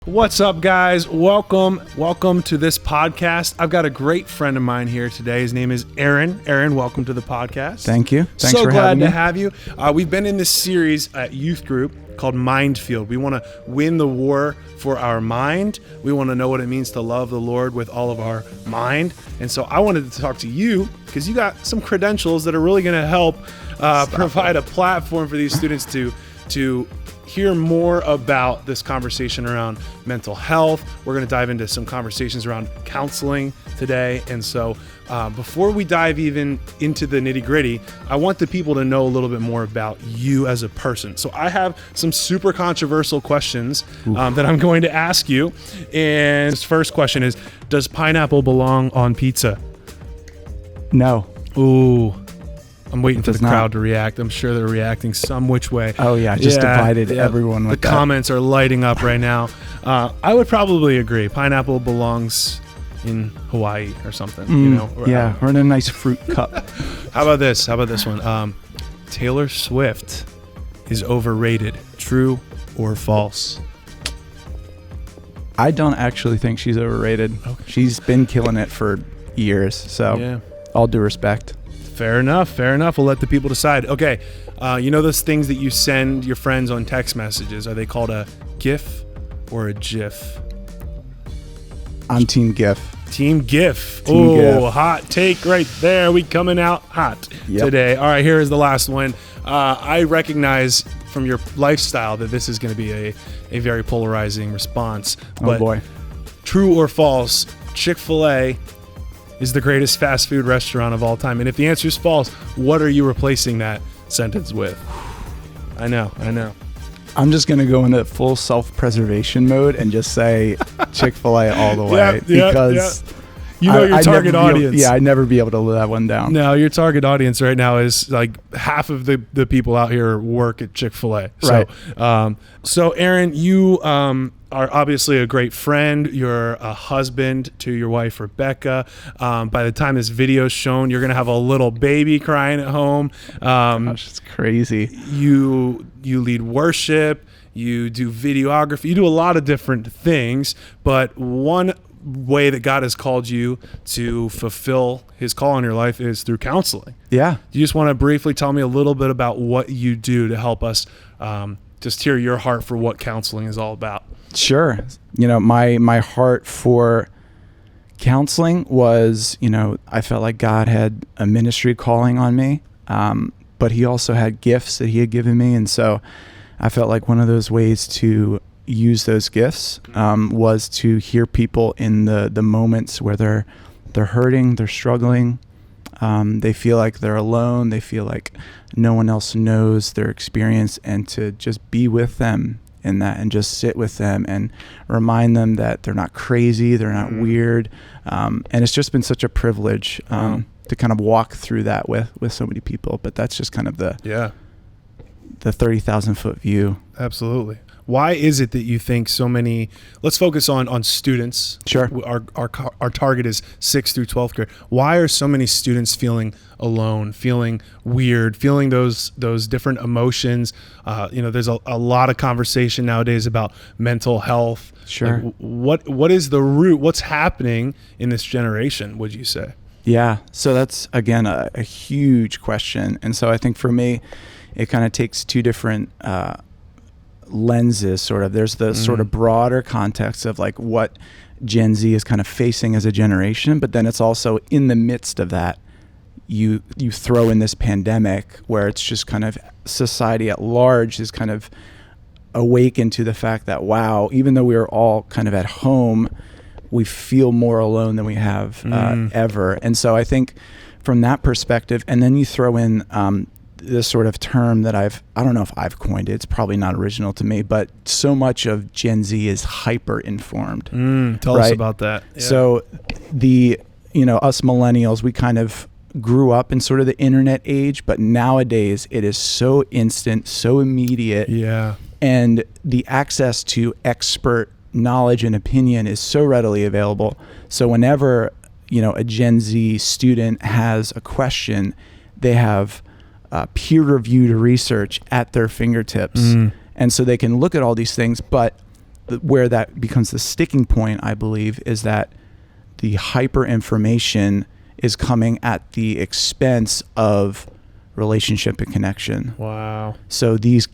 What's up, guys? Welcome to this podcast. I've got a great friend of mine here today. His name is Aaron. Aaron, welcome to the podcast. Thank you. Thanks so for glad having me. to have you. We've been in this series at youth group called Mindfield. We want to win the war for our mind. We want to know what it means to love the Lord with all of our mind. And so I wanted to talk to you because you got some credentials that are really going to help provide a platform for these students to hear more about this conversation around mental health. We're going to dive into some conversations around counseling today. And so before we dive even into the nitty gritty, I want the people to know a little bit more about you as a person. So I have some super controversial questions that I'm going to ask you. And this first question is, does pineapple belong on pizza? No. Ooh. I'm waiting for the crowd not. to react. I'm sure they're reacting some which way. Oh yeah, I just divided everyone with the comments are lighting up right now. I would probably agree. Pineapple belongs in Hawaii or something. Or in a nice fruit cup. How about this? How about this one? Taylor Swift is overrated. True or false? I don't actually think she's overrated. Okay. She's been killing it for years. So all due respect. Fair enough. We'll let the people decide. Okay, you know those things that you send your friends on text messages? Are they called a GIF or a GIF? I'm Team GIF. Team GIF. GIF. Hot take right there. We coming out hot today. All right, here is the last one. I recognize from your lifestyle that this is going to be a very polarizing response. Oh boy. True or false, Chick-fil-A is the greatest fast food restaurant of all time? And if the answer is false, what are you replacing that sentence with? I know. I'm just going to go into full self-preservation mode and just say Chick-fil-A all the way because you know your target audience. I'd never be able to let that one down. No, your target audience right now is like half of the people out here work at Chick-fil-A. So, right. So Aaron, you are obviously a great friend. You're a husband to your wife, Rebecca. By the time this video is shown, you're going to have a little baby crying at home. Gosh, it's crazy. You lead worship. You do videography. You do a lot of different things, but one way that God has called you to fulfill his call on your life is through counseling. Yeah. Do you just want to briefly tell me a little bit about what you do to help us just hear your heart for what counseling is all about? Sure. My heart for counseling was, I felt like God had a ministry calling on me, but he also had gifts that he had given me. And so I felt like one of those ways to use those gifts was to hear people in the moments where they're hurting, they're struggling, they feel like they're alone, they feel like no one else knows their experience, and to just be with them in that and just sit with them and remind them that they're not crazy, they're not weird, and it's just been such a privilege to kind of walk through that with so many people. But that's just kind of the 30,000 foot view. Absolutely. Why is it that you think so many, let's focus on students. Sure. Our target is 6th through 12th grade. Why are so many students feeling alone, feeling weird, feeling those different emotions? There's a lot of conversation nowadays about mental health. Sure. Like, what is the root? What's happening in this generation, would you say? Yeah. So that's, again, a huge question. And so I think for me, it kind of takes two different lenses, sort of. There's the sort of broader context of like what Gen Z is kind of facing as a generation, but then it's also in the midst of that, you throw in this pandemic where it's just kind of society at large is kind of awakened to the fact that, wow, even though we are all kind of at home, we feel more alone than we have ever. And so I think from that perspective, and then you throw in this sort of term that I don't know if I've coined it, it's probably not original to me, but so much of Gen Z is hyper informed. Tell us about that. Yeah. So us millennials, we kind of grew up in sort of the internet age, but nowadays it is so instant, so immediate. Yeah. And the access to expert knowledge and opinion is so readily available. So whenever, a Gen Z student has a question, they have peer-reviewed research at their fingertips. And so they can look at all these things, but where that becomes the sticking point, I believe, is that the hyper information is coming at the expense of relationship and connection. Wow. So these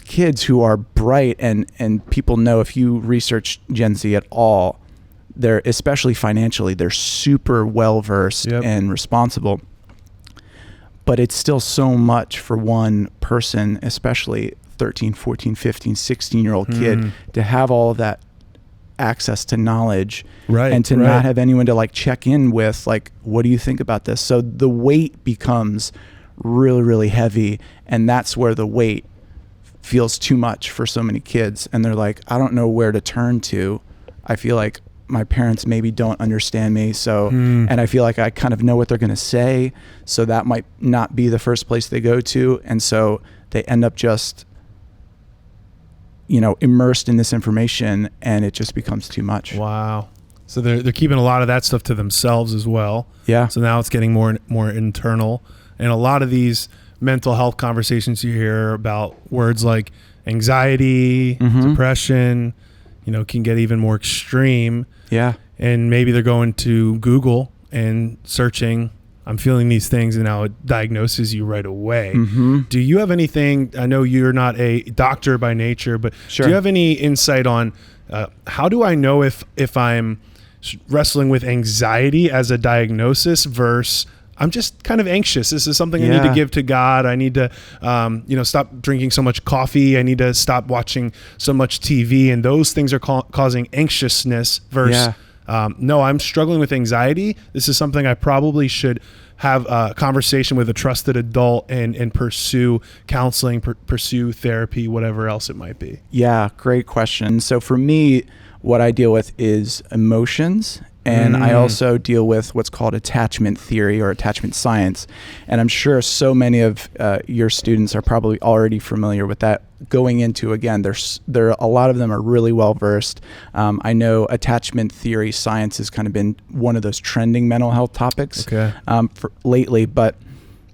kids who are bright, and people know, if you research Gen Z at all, they're, especially financially, they're super well versed and responsible. But it's still so much for one person, especially 13, 14, 15, 16-year-old kid, to have all of that access to knowledge, and to not have anyone to like check in with, like, what do you think about this? So the weight becomes really, really heavy, and that's where the weight feels too much for so many kids. And they're like, I don't know where to turn to. I feel like my parents maybe don't understand me. So, and I feel like I kind of know what they're going to say. So that might not be the first place they go to. And so they end up just, immersed in this information, and it just becomes too much. Wow. So they're keeping a lot of that stuff to themselves as well. Yeah. So now it's getting more internal. And a lot of these mental health conversations you hear about, words like anxiety, depression, can get even more extreme. Yeah. And maybe they're going to Google and searching, I'm feeling these things, and now it diagnoses you right away. Do you have anything, I know you're not a doctor by nature, but do you have any insight on how do I know if I'm wrestling with anxiety as a diagnosis versus I'm just kind of anxious? This is something I need to give to God. I need to, stop drinking so much coffee. I need to stop watching so much TV. And those things are causing anxiousness versus, no, I'm struggling with anxiety. This is something I probably should have a conversation with a trusted adult and pursue counseling, pursue therapy, whatever else it might be. Yeah, great question. So for me, what I deal with is emotions. And I also deal with what's called attachment theory or attachment science. And I'm sure so many of your students are probably already familiar with that. Going into, again, there a lot of them are really well versed. I know attachment theory science has kind of been one of those trending mental health topics lately. But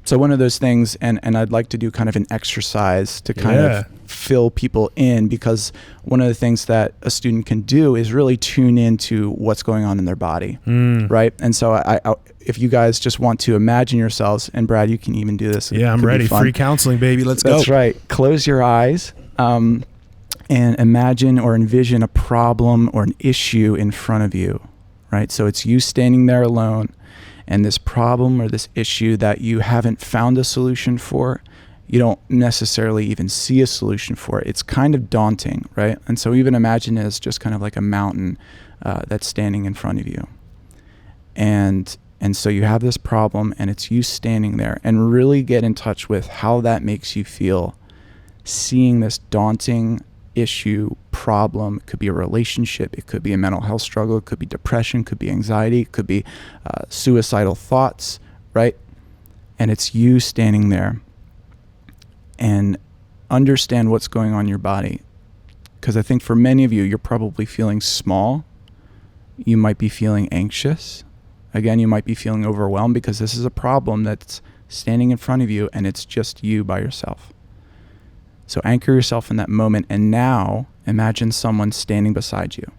so one of those things, and I'd like to do kind of an exercise to kind of fill people in, because one of the things that a student can do is really tune into what's going on in their body, right? And so I if you guys just want to imagine yourselves, and Brad, you can even do this. Yeah, I'm ready. Free counseling, baby. Let's go. That's right. Close your eyes and imagine or envision a problem or an issue in front of you, right? So it's you standing there alone, and this problem or this issue that you haven't found a solution for, you don't necessarily even see a solution for it. It's kind of daunting, right? And so even imagine it as just kind of like a mountain that's standing in front of you. And so you have this problem, and it's you standing there, and really get in touch with how that makes you feel, seeing this daunting issue, problem. It could be a relationship, it could be a mental health struggle, it could be depression, it could be anxiety, it could be suicidal thoughts, right? And it's you standing there, and understand what's going on in your body. Because I think for many of you, you're probably feeling small. You might be feeling anxious. Again, you might be feeling overwhelmed, because this is a problem that's standing in front of you, and it's just you by yourself. So anchor yourself in that moment, and now imagine someone standing beside you.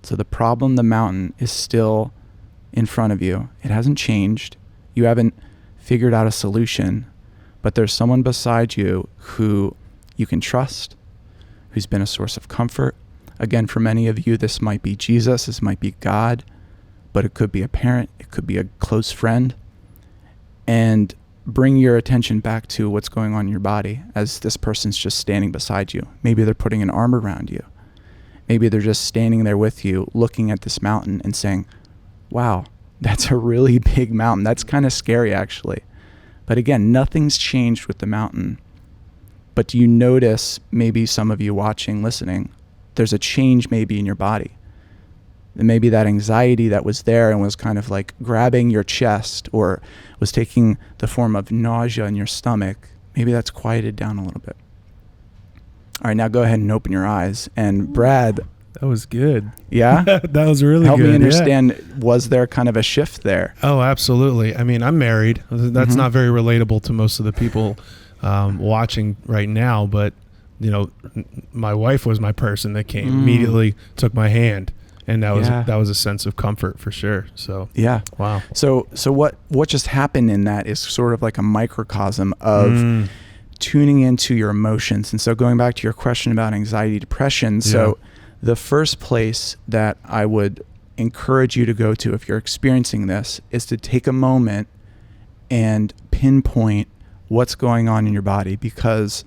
So the problem, the mountain, is still in front of you. It hasn't changed. You haven't figured out a solution, but there's someone beside you who you can trust, who's been a source of comfort. Again, for many of you, this might be Jesus, this might be God, but it could be a parent, it could be a close friend. And bring your attention back to what's going on in your body as this person's just standing beside you. Maybe they're putting an arm around you. Maybe they're just standing there with you, looking at this mountain and saying, wow, that's a really big mountain. That's kind of scary, actually. But again, nothing's changed with the mountain. But do you notice, maybe some of you watching, listening, there's a change maybe in your body? And maybe that anxiety that was there and was kind of like grabbing your chest, or was taking the form of nausea in your stomach, maybe that's quieted down a little bit. All right, now go ahead and open your eyes. And Brad. That was good. Yeah? That was really Help good. Help me understand, was there kind of a shift there? Oh, absolutely. I mean, I'm married. That's not very relatable to most of the people watching right now, but my wife was my person that came immediately, took my hand, and that was a sense of comfort for sure. So wow. So what just happened in that is sort of like a microcosm of tuning into your emotions. And so going back to your question about anxiety, depression, so the first place that I would encourage you to go to if you're experiencing this is to take a moment and pinpoint what's going on in your body, because,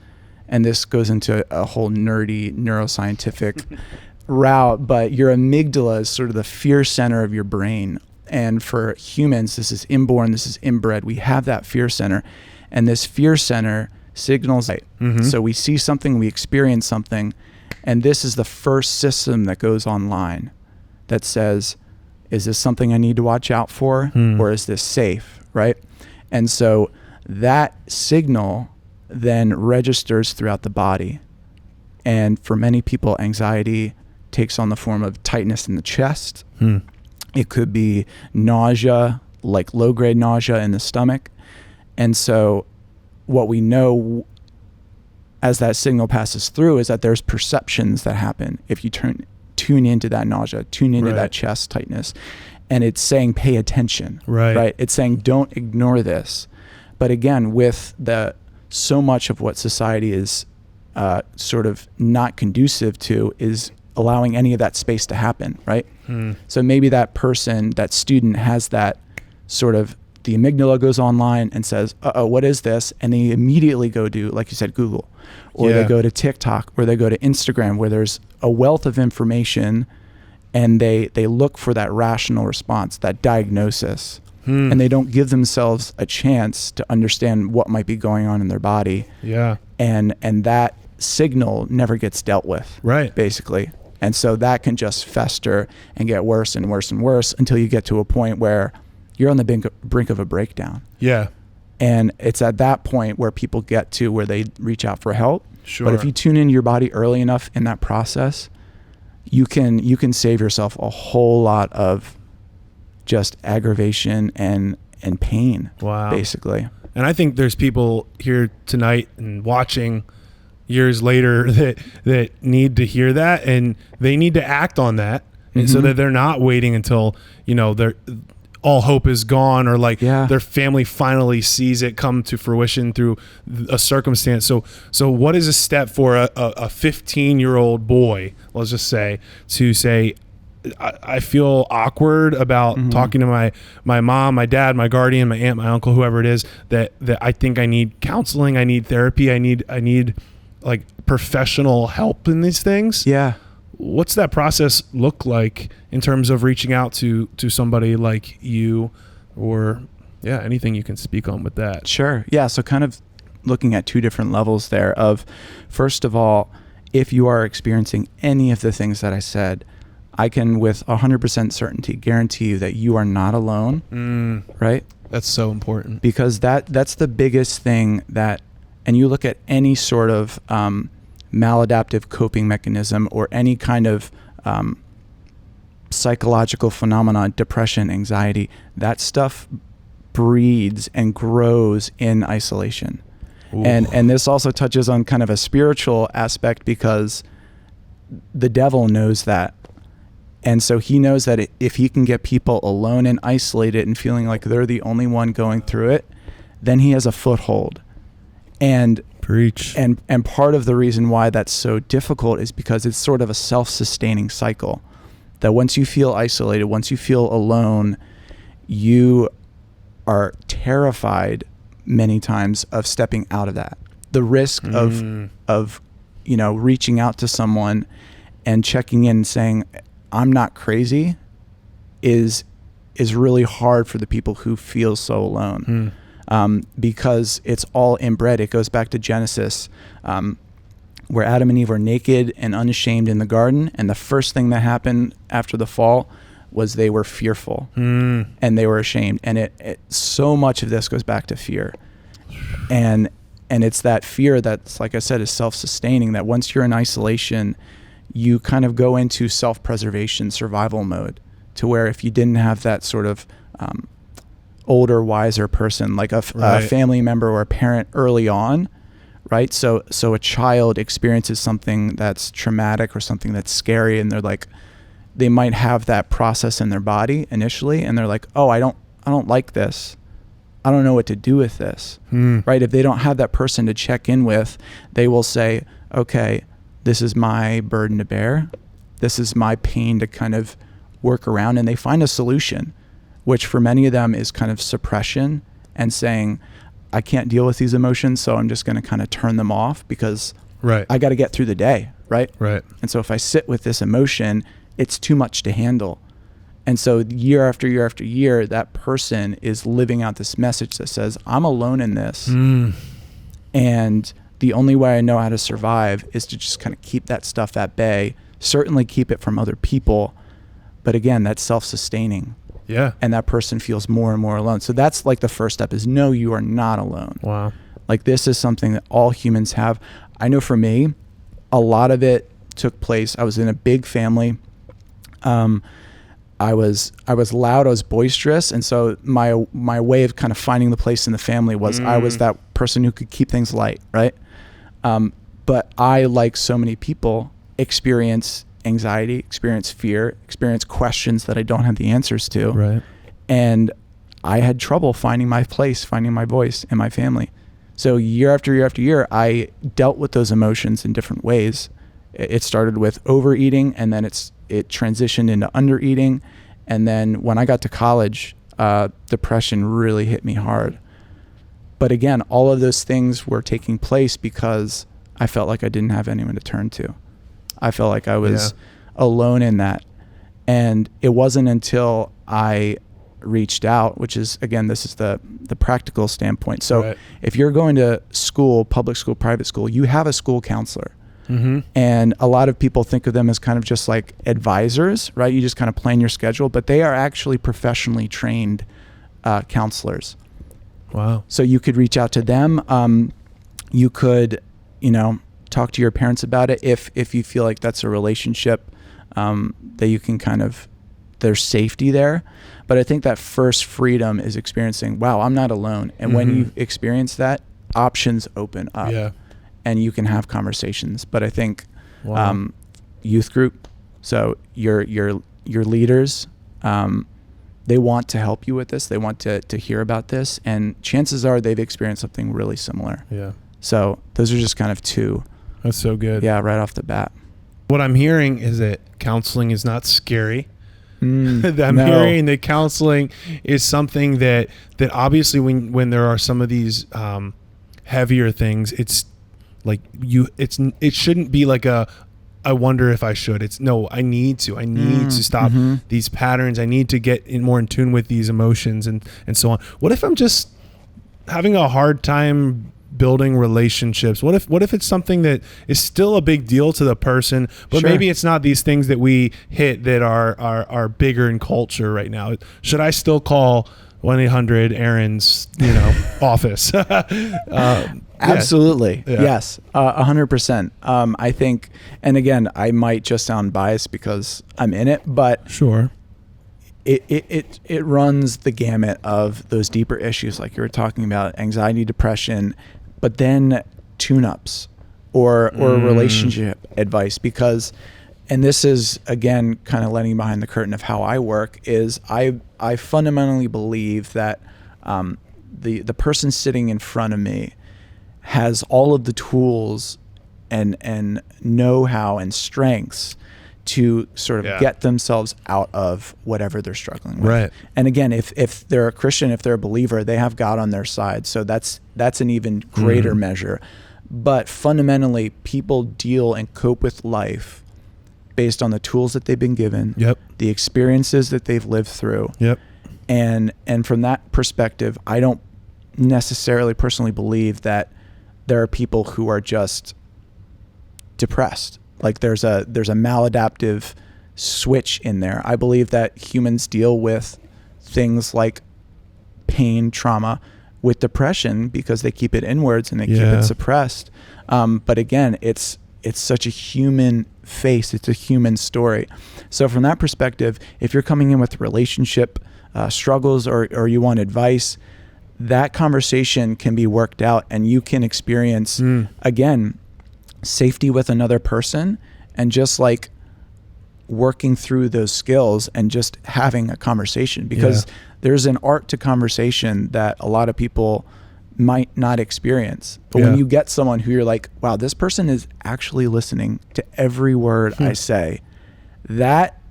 and this goes into a whole nerdy neuroscientific route, but your amygdala is sort of the fear center of your brain. And for humans, this is inborn, this is inbred. We have that fear center, and this fear center signals light. So we see something, we experience something, and this is the first system that goes online that says, is this something I need to watch out for, or is this safe, right? And so that signal then registers throughout the body. And for many people, anxiety takes on the form of tightness in the chest. It could be nausea, like low-grade nausea in the stomach. And so what we know as that signal passes through is that there's perceptions that happen if you tune into that nausea, tune into that chest tightness, and it's saying pay attention, right? It's saying don't ignore this. But again, with so much of what society is sort of not conducive to is allowing any of that space to happen, right? So maybe that person, that student has that sort of, the amygdala goes online and says, what is this? And they immediately go to, like you said, Google, or they go to TikTok, or they go to Instagram, where there's a wealth of information, and they look for that rational response, that diagnosis, and they don't give themselves a chance to understand what might be going on in their body. And that signal never gets dealt with, basically. And so that can just fester and get worse and worse and worse until you get to a point where you're on the brink of a breakdown. And it's at that point where people get to where they reach out for help. But if you tune into your body early enough in that process, you can save yourself a whole lot of just aggravation and pain, basically. And I think there's people here tonight and watching years later that need to hear that, and they need to act on that, and so that they're not waiting until they're all hope is gone, or their family finally sees it come to fruition through a circumstance. So what is a step for a 15-year-old boy, let's just say, to say, I feel awkward about talking to my mom, my dad, my guardian, my aunt, my uncle, whoever it is, that I think I need counseling, I need therapy, I need like professional help in these things. What's that process look like in terms of reaching out to somebody like you, or anything you can speak on with that? Sure. So kind of looking at two different levels there of, first of all, if you are experiencing any of the things that I said, I can with 100% certainty guarantee you that you are not alone, right? That's so important. Because that's the biggest thing that, and you look at any sort of maladaptive coping mechanism or any kind of psychological phenomenon, depression, anxiety, that stuff breeds and grows in isolation. And this also touches on kind of a spiritual aspect, because the devil knows that. And so he knows that if he can get people alone and isolated and feeling like they're the only one going through it, then he has a foothold. And preach. And part of the reason why that's so difficult is because it's sort of a self-sustaining cycle. That once you feel isolated, once you feel alone, you are terrified many times of stepping out of that. The risk of reaching out to someone and checking in and saying, I'm not crazy, is really hard for the people who feel so alone. Because it's all inbred. It goes back to Genesis, where Adam and Eve were naked and unashamed in the garden, and the first thing that happened after the fall was they were fearful and they were ashamed. And it so much of this goes back to fear, and it's that fear that's, like I said, is self-sustaining. That once you're in isolation, you kind of go into self-preservation, survival mode, to where if you didn't have that sort of older, wiser person, like a family member or a parent early on, right? So a child experiences something that's traumatic or something that's scary, and they're like, they might have that process in their body initially, and they're like, oh, I don't like this. I don't know what to do with this, right? If they don't have that person to check in with, they will say, okay, this is my burden to bear. This is my pain to kind of work around. And they find a solution, which for many of them is kind of suppression and saying, I can't deal with these emotions, so I'm just going to kind of turn them off because I got to get through the day, right? Right. And so if I sit with this emotion, it's too much to handle. And so year after year after year, that person is living out this message that says, I'm alone in this. And the only way I know how to survive is to just kind of keep that stuff at bay, certainly keep it from other people. But again, that's self-sustaining. Yeah. And that person feels more and more alone. So that's like the first step is know you are not alone. Wow. Like this is something that all humans have. I know for me, a lot of it took place. I was in a big family. I was loud, I was boisterous. And so my way of kind of finding the place in the family was I was that person who could keep things light, right? But I, like so many people, experience anxiety, experience fear, experience questions that I don't have the answers to. Right. And I had trouble finding my place, finding my voice in my family. So year after year after year, I dealt with those emotions in different ways. It started with overeating, and then it transitioned into undereating. And then when I got to college, depression really hit me hard. But again, all of those things were taking place because I felt like I didn't have anyone to turn to. I felt like I was alone in that. And it wasn't until I reached out, which is, again, this is the practical standpoint. So if you're going to school, public school, private school, you have a school counselor. And a lot of people think of them as kind of just like advisors, right? You just kind of plan your schedule, but they are actually professionally trained counselors. Wow. So you could reach out to them. You could, talk to your parents about it if you feel like that's a relationship that you can kind of, there's safety there. But I think that first freedom is experiencing, wow, I'm not alone. And when you experience that, options open up. Yeah. And you can have conversations. But I think youth group, so your leaders, they want to help you with this. They want to hear about this. And chances are they've experienced something really similar. Yeah. So those are just kind of two. That's so good. Yeah, right off the bat. What I'm hearing is that counseling is not scary. I'm hearing that counseling is something that obviously when there are some of these heavier things, it's like it shouldn't be like I wonder if I should. It's no, I need to stop these patterns. I need to get more in tune with these emotions and so on. What if I'm just having a hard time building relationships? What if it's something that is still a big deal to the person, but maybe it's not these things that we hit that are bigger in culture right now? Should I still call 1-800 Aaron's office? Absolutely. Yeah. Yes. 100%. I think, and again, I might just sound biased because I'm in it, but it runs the gamut of those deeper issues like you were talking about, anxiety, depression, but then tune-ups or relationship advice, because, and this is again kind of letting behind the curtain of how I work, is I fundamentally believe that the person sitting in front of me has all of the tools and know-how and strengths to sort of get themselves out of whatever they're struggling with. Right. And again, if they're a Christian, if they're a believer, they have God on their side. So that's an even greater measure. But fundamentally, people deal and cope with life based on the tools that they've been given, the experiences that they've lived through. And from that perspective, I don't necessarily personally believe that there are people who are just depressed. Like there's a maladaptive switch in there. I believe that humans deal with things like pain, trauma, with depression because they keep it inwards and they keep it suppressed. But again, it's such a human face. It's a human story. So from that perspective, if you're coming in with relationship struggles or you want advice, that conversation can be worked out, and you can experience, again, safety with another person, and just like working through those skills and just having a conversation, because there's an art to conversation that a lot of people might not experience. But when you get someone who you're like, wow, this person is actually listening to every word I say, that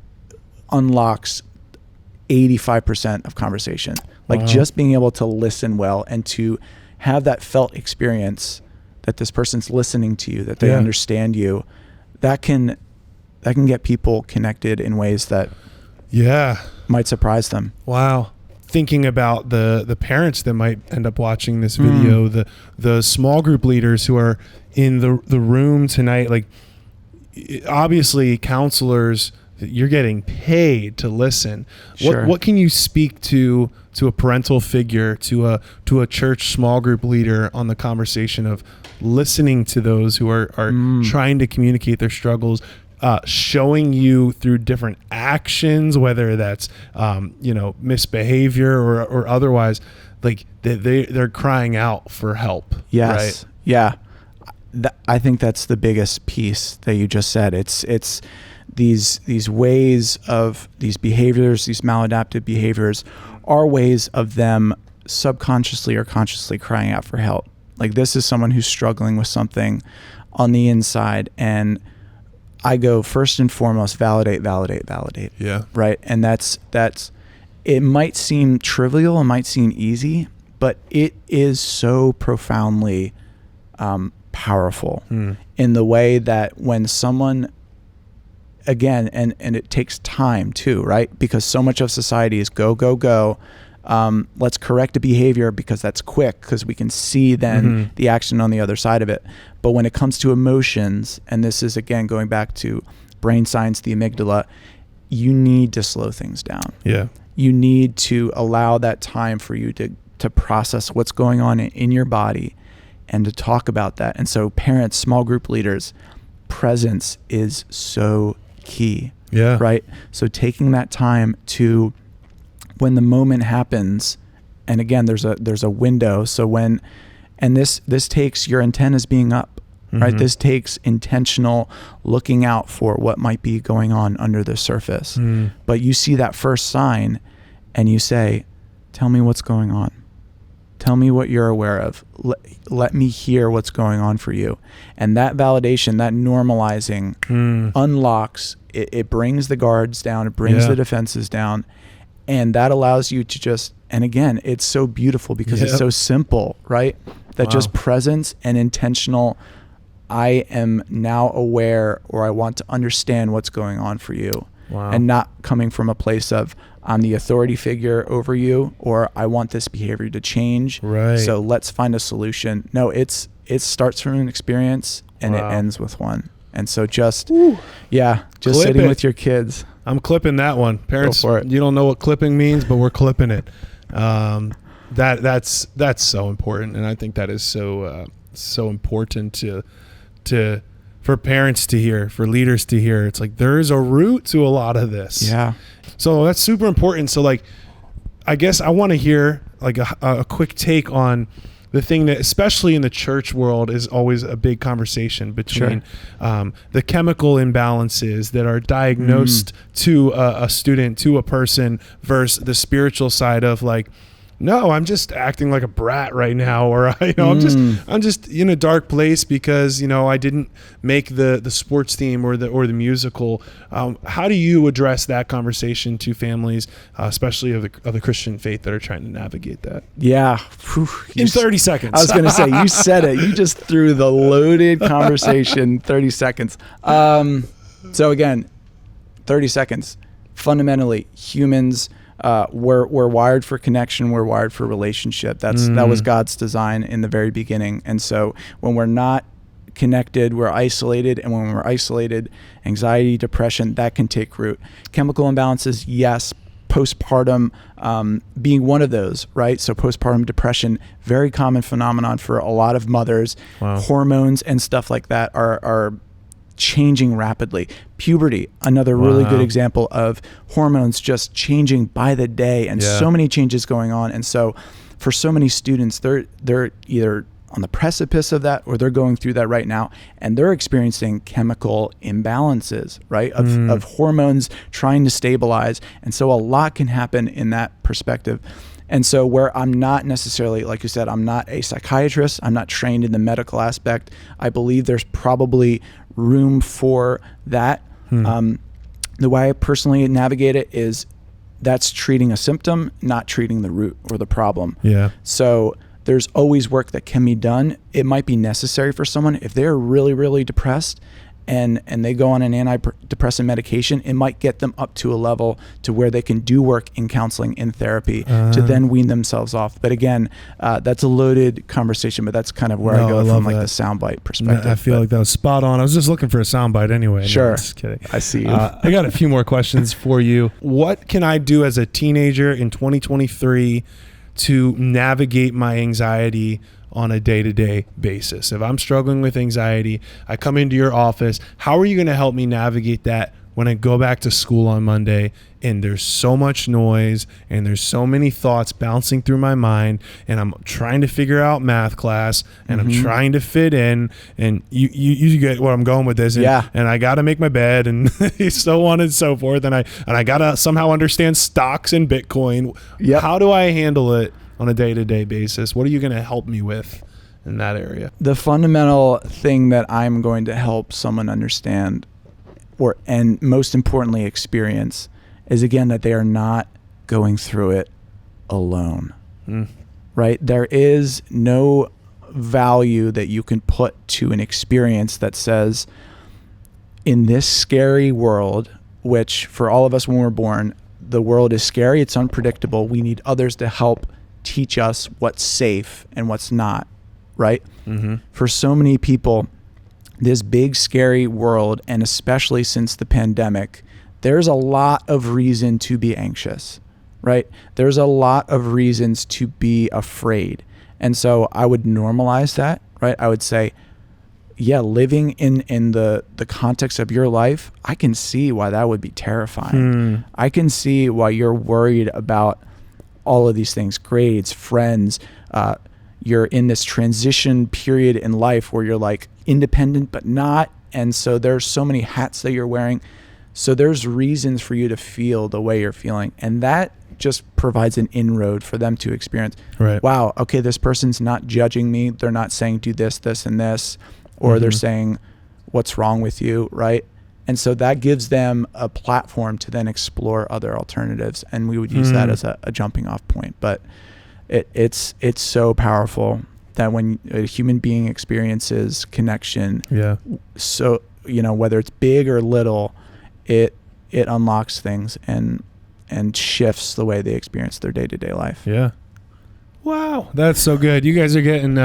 unlocks 85% of conversation. Like just being able to listen well and to have that felt experience that this person's listening to you, that they understand you, that can get people connected in ways that might surprise them. Wow. Thinking about the parents that might end up watching this video, the small group leaders who are in the room tonight, like obviously counselors, you're getting paid to listen. Sure. What can you speak to a parental figure, to a church small group leader on the conversation of listening to those who are trying to communicate their struggles, showing you through different actions, whether that's misbehavior or otherwise, like they're crying out for help. Yes. Right? Yeah. I think that's the biggest piece that you just said. It's these ways of these behaviors, these maladaptive behaviors, are ways of them subconsciously or consciously crying out for help. Like, this is someone who's struggling with something on the inside, and I go first and foremost, validate. Yeah. Right. And that's, it might seem trivial, it might seem easy, but it is so profoundly powerful in the way that when someone, again, and it takes time too, right? Because so much of society is go. Let's correct a behavior because that's quick, because we can see then the action on the other side of it. But when it comes to emotions, and this is again going back to brain science, the amygdala, you need to slow things down. Yeah. You need to allow that time for you to process what's going on in your body and to talk about that. And so parents, small group leaders, presence is so key. Yeah. Right. So taking that time to, when the moment happens, and again, there's a window. So this takes your antennas being up, right? This takes intentional looking out for what might be going on under the surface. But you see that first sign and you say, tell me what's going on. Tell me what you're aware of. Let me hear what's going on for you. And that validation, that normalizing unlocks, it brings the guards down, it brings the defenses down. And that allows you to just, and again, it's so beautiful because it's so simple, right? That just presence and intentional, I am now aware, or I want to understand what's going on for you. Wow. And not coming from a place of, I'm the authority figure over you, or I want this behavior to change. Right. So let's find a solution. No, it starts from an experience and it ends with one. And so just Clip sitting it with your kids. I'm clipping that one. Parents, Go for it. You don't know what clipping means, but we're clipping it. That's so important, and I think that is so important for parents to hear, for leaders to hear. It's like there is a root to a lot of this. Yeah. So that's super important. So like, I guess I want to hear like a quick take on the thing that, especially in the church world, is always a big conversation between the chemical imbalances that are diagnosed to a student, to a person, versus the spiritual side of like, no, I'm just acting like a brat right now, or I'm just in a dark place because I didn't make the sports team or the musical. How do you address that conversation to families, especially of the Christian faith, that are trying to navigate that? Yeah, in 30 seconds. I was going to say, you said it. You just threw the loaded conversation. 30 seconds. So again, 30 seconds. Fundamentally, humans. We're wired for connection. We're wired for relationship. That was God's design in the very beginning. And so when we're not connected, we're isolated. And when we're isolated, anxiety, depression, that can take root. Chemical imbalances, yes. Postpartum being one of those, right? So postpartum depression, very common phenomenon for a lot of mothers. Wow. Hormones and stuff like that are changing rapidly. Puberty, another really good example of hormones just changing by the day, and so many changes going on. And so for so many students, they're either on the precipice of that or they're going through that right now, and they're experiencing chemical imbalances, right, of hormones trying to stabilize. And so a lot can happen in that perspective. And so where I'm not necessarily, like you said, I'm not a psychiatrist, I'm not trained in the medical aspect, I believe there's probably room for that. The way I personally navigate it is that's treating a symptom, not treating the root or the problem. Yeah. So there's always work that can be done. It might be necessary for someone if they're really, really depressed and they go on an antidepressant medication, it might get them up to a level to where they can do work in counseling, in therapy, to then wean themselves off. But again, that's a loaded conversation, but that's kind of where I go from like the soundbite perspective. I feel like that was spot on. I was just looking for a soundbite anyway. Sure. No, just kidding. I see you. I got a few more questions for you. What can I do as a teenager in 2023 to navigate my anxiety on a day-to-day basis? If I'm struggling with anxiety, I come into your office, how are you going to help me navigate that when I go back to school on Monday and there's so much noise and there's so many thoughts bouncing through my mind and I'm trying to figure out math class and I'm trying to fit in, and you get where I'm going with this, and, and I got to make my bed and so on and so forth, and I got to somehow understand stocks and Bitcoin. How do I handle it on a day-to-day basis? What are you going to help me with in that area? The fundamental thing that I'm going to help someone understand, and most importantly experience, is again that they are not going through it alone. Right? There is no value that you can put to an experience that says, in this scary world, which for all of us when we're born, the world is scary, it's unpredictable, we need others to help teach us what's safe and what's not, right? For so many people, this big scary world, and especially since the pandemic, there's a lot of reason to be anxious, right? There's a lot of reasons to be afraid. And so I would normalize that, right? I would say, yeah, living in the context of your life, I can see why that would be terrifying. I can see why you're worried about all of these things, grades, friends, you're in this transition period in life where you're like independent but not, and so there's so many hats that you're wearing. So there's reasons for you to feel the way you're feeling, and that just provides an inroad for them to experience. Wow, okay, this person's not judging me. They're not saying do this, this, and this, or they're saying what's wrong with you, right? And so that gives them a platform to then explore other alternatives, and we would use that as a jumping off point. But it's so powerful that when a human being experiences connection, so whether it's big or little, it unlocks things and shifts the way they experience their day-to-day life. Wow, that's so good. You guys are getting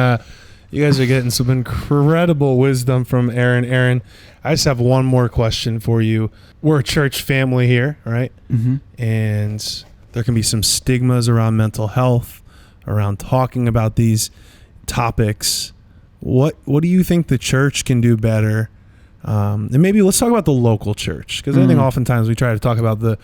some incredible wisdom from Aaron. Aaron, I just have one more question for you. We're a church family here, right? And there can be some stigmas around mental health, around talking about these topics. What do you think the church can do better? And maybe let's talk about the local church, because I think oftentimes we try to talk about the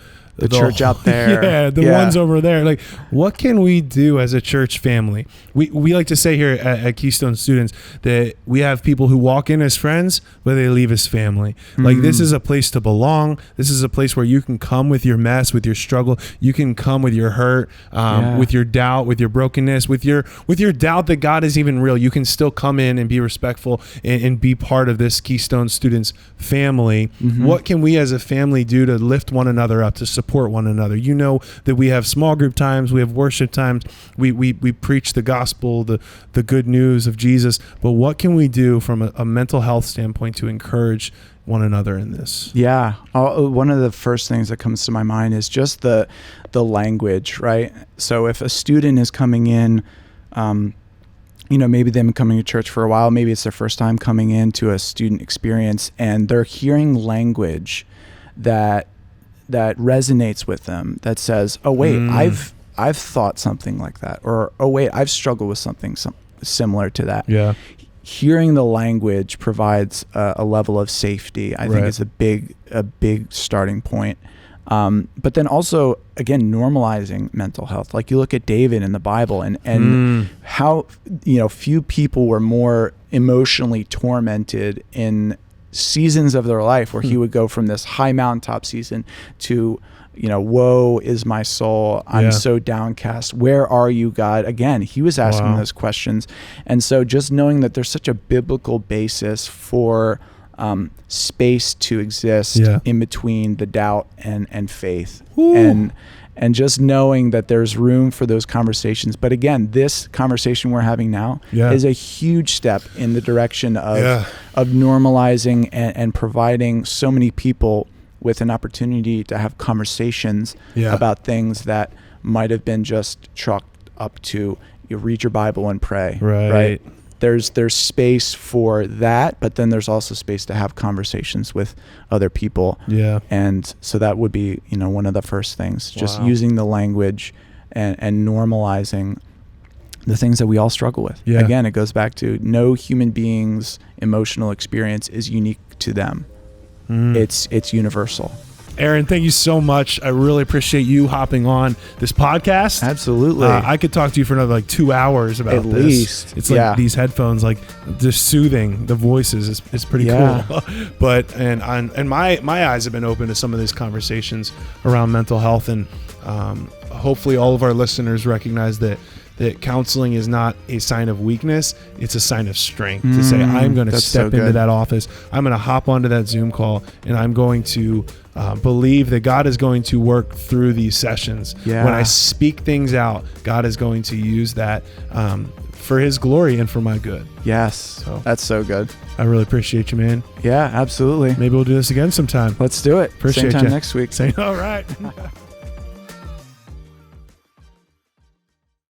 church out there. The ones over there. Like, what can we do as a church family? We like to say here at Keystone Students that we have people who walk in as friends, but they leave as family. Like, this is a place to belong. This is a place where you can come with your mess, with your struggle. You can come with your hurt, with your doubt, with your brokenness, with your doubt that God is even real. You can still come in and be respectful and be part of this Keystone Students family. What can we as a family do to lift one another up, to support one another? You know that we have small group times, we have worship times, we preach the gospel, the good news of Jesus, but what can we do from a mental health standpoint to encourage one another in this? One of the first things that comes to my mind is just the language, right? So if a student is coming in, maybe they've been coming to church for a while, maybe it's their first time coming into a student experience, and they're hearing language that resonates with them, that says, oh wait, I've thought something like that, or oh wait, I've struggled with something similar to that. Hearing the language provides a level of safety. I think it's a big starting point. But then also, again, normalizing mental health. Like you look at David in the Bible and how, few people were more emotionally tormented in seasons of their life where he would go from this high mountaintop season to, woe is my soul. I'm so downcast. Where are you, God? Again, he was asking those questions. And so just knowing that there's such a biblical basis for space to exist in between the doubt and faith. And just knowing that there's room for those conversations. But again, this conversation we're having now is a huge step in the direction of normalizing and providing so many people with an opportunity to have conversations about things that might have been just chalked up to you read your Bible and pray. Right? There's space for that, but then there's also space to have conversations with other people. And so that would be, one of the first things, just using the language and normalizing the things that we all struggle with. Again, it goes back to no human being's emotional experience is unique to them. It's universal. Aaron, thank you so much. I really appreciate you hopping on this podcast. Absolutely. I could talk to you for another 2 hours about this. At least. It's like these headphones, just soothing the voices is pretty cool. But and my eyes have been open to some of these conversations around mental health, and hopefully all of our listeners recognize that counseling is not a sign of weakness, it's a sign of strength. To say, I'm going to step into that office, I'm going to hop onto that Zoom call, and I'm going to believe that God is going to work through these sessions. When I speak things out, God is going to use that for his glory and for my good. So that's so good. I really appreciate you, man. Yeah, absolutely. Maybe we'll do this again sometime. Let's do it. Appreciate Same time you. next week. All right.